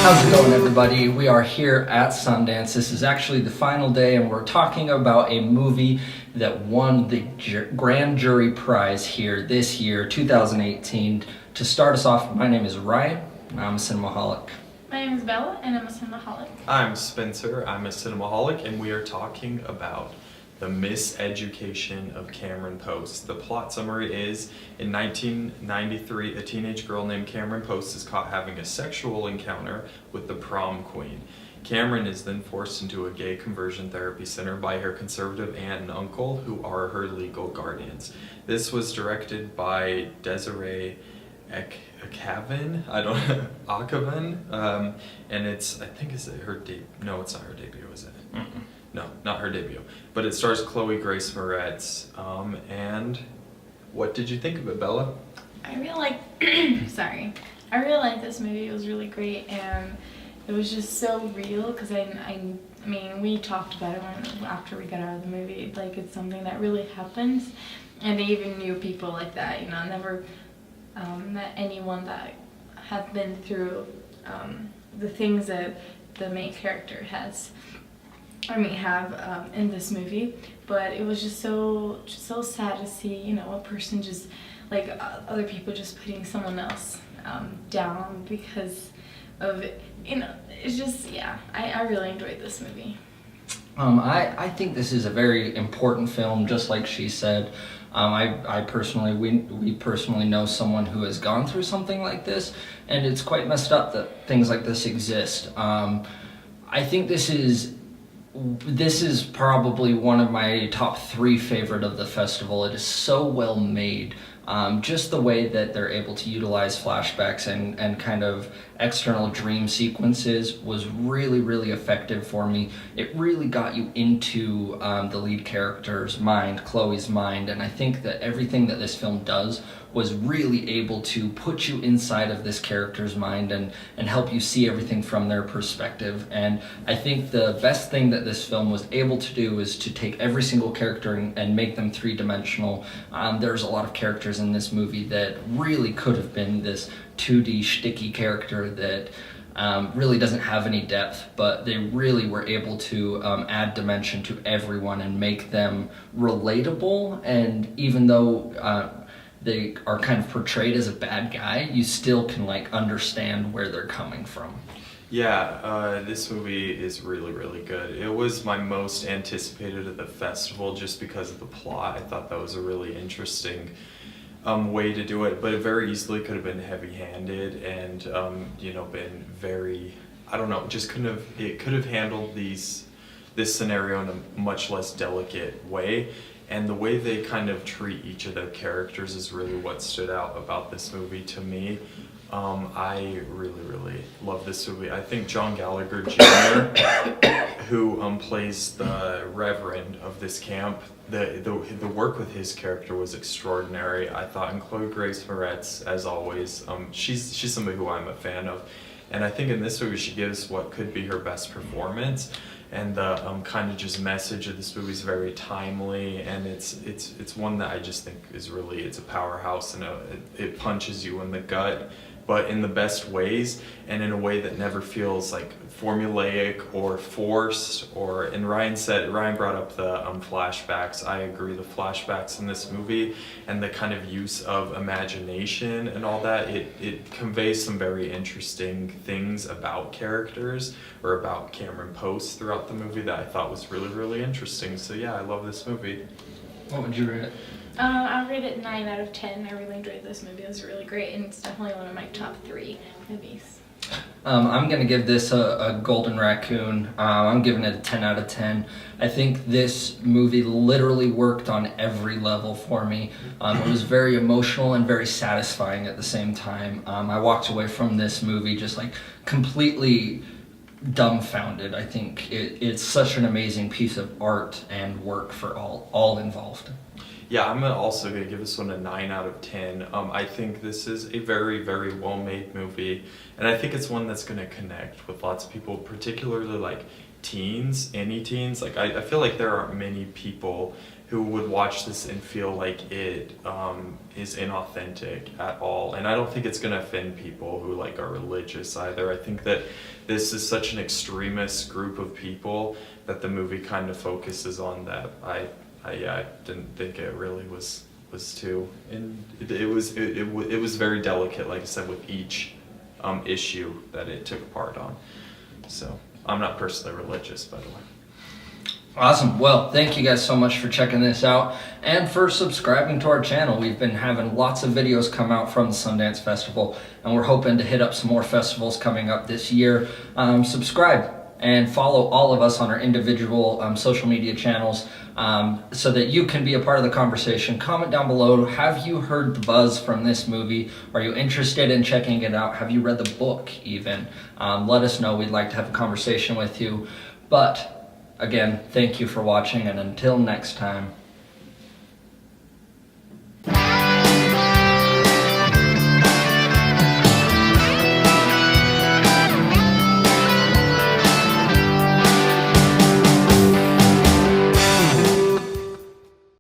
How's it going, everybody? We are here at Sundance. This is actually the final day, and we're talking about a movie that won the Grand Jury Prize here this year, 2018. To start us off, my name is Ryan, and I'm a cinemaholic. My name is Bella, and I'm a cinemaholic. I'm Spencer, I'm a cinemaholic, and we are talking about The Miseducation of Cameron Post. The plot summary is, in 1993, a teenage girl named Cameron Post is caught having a sexual encounter with the prom queen. Cameron is then forced into a gay conversion therapy center by her conservative aunt and uncle, who are her legal guardians. This was directed by Desiree Akhavan, and it's, I think, is it her debut? No, it's not her debut, is it? Mm-mm. No, not her debut. But it stars Chloë Grace Moretz. And what did you think of it, Bella? I really like, I really liked this movie. It was really great, and it was just so real, because I mean, we talked about it after we got out of the movie. Like, it's something that really happens, and I even knew people like that, you know. I never met anyone that had been through the things that the main character have in this movie. But it was just so sad to see, you know, a person just, like, other people just putting someone else down because of, you know, it's just, yeah, I really enjoyed this movie. I think this is a very important film, just like she said. I personally, we personally know someone who has gone through something like this, and it's quite messed up that things like this exist. I think this is probably one of my top 3 favorite of the festival. It is so well made. Just the way that they're able to utilize flashbacks and kind of external dream sequences was really, really effective for me. It really got you into the lead character's mind, Chloe's mind, and I think that everything that this film does was really able to put you inside of this character's mind and help you see everything from their perspective. And I think the best thing that this film was able to do is to take every single character and make them 3-dimensional. There's a lot of characters in this movie that really could have been this 2D shticky character that really doesn't have any depth, but they really were able to add dimension to everyone and make them relatable. And even though they are kind of portrayed as a bad guy, you still can, like, understand where they're coming from. Yeah, this movie is really, really good. It was my most anticipated at the festival just because of the plot. I thought that was a really interesting way to do it, but it very easily could have been heavy-handed and you know, been very, I don't know, it could have handled this scenario in a much less delicate way. And the way they kind of treat each of their characters is really what stood out about this movie to me. I really, really love this movie. I think John Gallagher Jr., who plays the reverend of this camp, the work with his character was extraordinary. I thought, and Chloë Grace Moretz, as always, she's somebody who I'm a fan of. And I think in this movie she gives what could be her best performance. And the kind of just message of this movie is very timely, and it's one that I just think is really, it's a powerhouse, and it punches you in the gut, but in the best ways, and in a way that never feels like formulaic or forced. And Ryan brought up the flashbacks. I agree, the flashbacks in this movie and the kind of use of imagination and all that, it conveys some very interesting things about characters or about Cameron Post throughout the movie that I thought was really, really interesting. So yeah, I love this movie. What would you rate it? I'll rate it 9 out of 10. I really enjoyed this movie. It was really great, and it's definitely one of my top 3 movies. I'm going to give this a golden raccoon. I'm giving it a 10 out of 10. I think this movie literally worked on every level for me. It was very emotional and very satisfying at the same time. I walked away from this movie just, like, completely dumbfounded. I think it's such an amazing piece of art and work for all involved. Yeah, I'm also going to give this one a 9 out of 10. I think this is a very, very well-made movie, and I think it's one that's going to connect with lots of people, particularly like teens, any teens. Like I feel like there aren't many people who would watch this and feel like it is inauthentic at all. And I don't think it's gonna offend people who like are religious either. I think that this is such an extremist group of people that the movie kind of focuses on that. I didn't think it really was too, and it was very delicate, like I said, with each issue that it took part on. So I'm not personally religious, by the way. Awesome. Well, thank you guys so much for checking this out and for subscribing to our channel. We've been having lots of videos come out from the Sundance Festival, and we're hoping to hit up some more festivals coming up this year. Subscribe and follow all of us on our individual social media channels so that you can be a part of the conversation. Comment down below, have you heard the buzz from this movie? Are you interested in checking it out? Have you read the book even? Let us know. We'd like to have a conversation with you. But again, thank you for watching, and until next time.